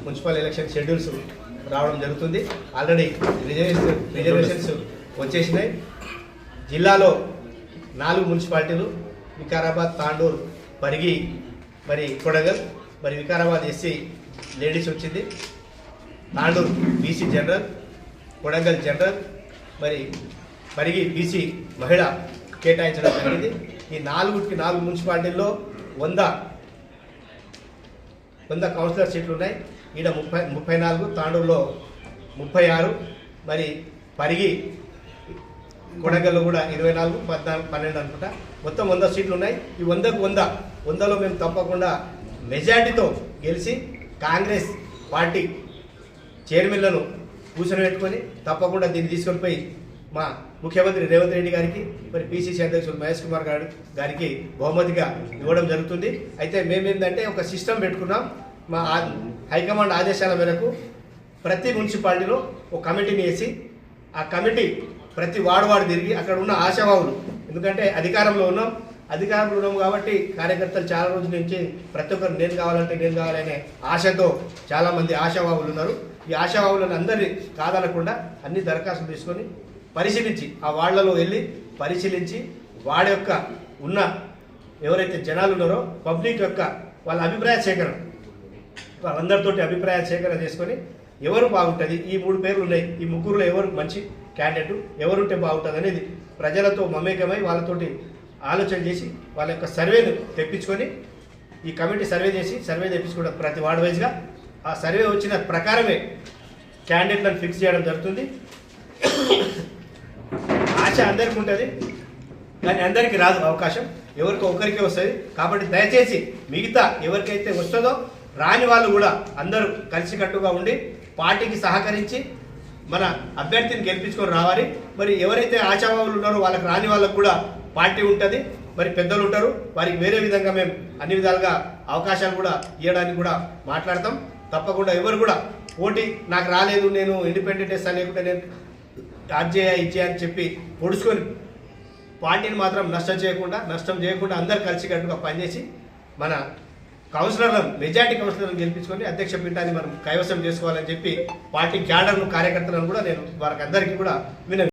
Municipal election schedules రావడం జరుగుతుంది. Already reservations వచ్చేసినాయి. జిల్లాలో 4 మున్సిపాలిటీలు వికారాబాద్, తాండూరు, పరిగి, మరి కొడంగల్, మరి వికారాబాద్ ఎస్సీ లేడీస్ వచ్చింది, Tandur BC general, Kodangal general, మరి పరిగి బీసీ మహిళ కేటాయించడం జరిగింది. ఈ 4 మున్సిపాలిటీల్లో 100 కౌన్సిలర్ సీట్లు ఉన్నాయి. ఈడ 34, తాండూరులో 36, మరి పరిగి కొడంగల్లో కూడా 24, 14, 12 అనుకుంటా, మొత్తం 100 సీట్లు ఉన్నాయి. ఈ 100కు 100లో మేము తప్పకుండా మెజార్టీతో గెలిచి కాంగ్రెస్ పార్టీ చైర్మన్లను కూర్చొని తప్పకుండా దీన్ని తీసుకొని పోయి మా ముఖ్యమంత్రి రేవంత్ రెడ్డి గారికి, మరి పిసిసి అధ్యక్షులు మహేష్ కుమార్ గారికి బహుమతిగా ఇవ్వడం జరుగుతుంది. అయితే మేమేంటంటే ఒక సిస్టమ్ పెట్టుకున్నాం. మా హైకమాండ్ ఆదేశాల మేరకు ప్రతి మున్సిపాలిటీలో ఒక కమిటీని వేసి ఆ కమిటీ ప్రతి వార్డు తిరిగి అక్కడ ఉన్న ఆశావాహులు, ఎందుకంటే అధికారంలో ఉన్నాం కాబట్టి కార్యకర్తలు చాలా రోజుల నుంచి ప్రతి ఒక్కరు నేను కావాలనే ఆశతో చాలామంది ఆశావాహులు ఉన్నారు. ఈ ఆశావాహులను అందరినీ కాదనకుండా అన్ని దరఖాస్తులు తీసుకొని పరిశీలించి ఆ వార్డులలో వెళ్ళి పరిశీలించి వాడి యొక్క ఉన్న ఎవరైతే జనాలు ఉన్నారో పబ్లిక్ యొక్క వాళ్ళ అభిప్రాయ సేకరణ, వాళ్ళందరితోటి అభిప్రాయ సేకరణ చేసుకొని ఎవరు బాగుంటుంది, ఈ 3 పేర్లు ఉన్నాయి, ఈ ముగ్గురులో ఎవరు మంచి క్యాండిడేట్, ఎవరుంటే బాగుంటుంది అనేది ప్రజలతో మమేకమై వాళ్ళతోటి ఆలోచన చేసి వాళ్ళ యొక్క సర్వేను తెప్పించుకొని ఈ కమిటీ సర్వే తెప్పించుకోవడం ప్రతి వార్డు వైజ్గా ఆ సర్వే వచ్చిన ప్రకారమే క్యాండిడేట్లను ఫిక్స్ చేయడం జరుగుతుంది. ఆశ అందరికీ ఉంటుంది కానీ అందరికీ రాదు అవకాశం, ఎవరికో ఒకరికే వస్తుంది. కాబట్టి దయచేసి మిగతా ఎవరికైతే వస్తుందో రాని వాళ్ళు కూడా అందరూ కలిసికట్టుగా ఉండి పార్టీకి సహకరించి మన అభ్యర్థిని గెలిపించుకొని రావాలి. మరి ఎవరైతే ఆశావాహులు ఉన్నారో వాళ్ళకి రాని వాళ్ళకు కూడా పార్టీ ఉంటుంది, మరి పెద్దలు ఉంటారు, వారికి వేరే విధంగా మేము అన్ని విధాలుగా అవకాశాలు కూడా ఇవ్వడానికి కూడా మాట్లాడతాం. తప్పకుండా ఎవరు కూడా పోటీ నాకు రాలేదు, నేను ఇండిపెండెంట్ వేస్తా, లేకుంటే నేను ఇచ్చే అని చెప్పి పొడుచుకొని పార్టీని మాత్రం నష్టం చేయకుండా అందరు కలిసికట్టుగా పనిచేసి మన మెజార్టీ కౌన్సిలర్లను గెలిపించుకొని అధ్యక్ష పీఠాన్ని మనం కైవసం చేసుకోవాలని చెప్పి పార్టీ క్యాడర్ను, కార్యకర్తలను కూడా నేను వారికి అందరికీ కూడా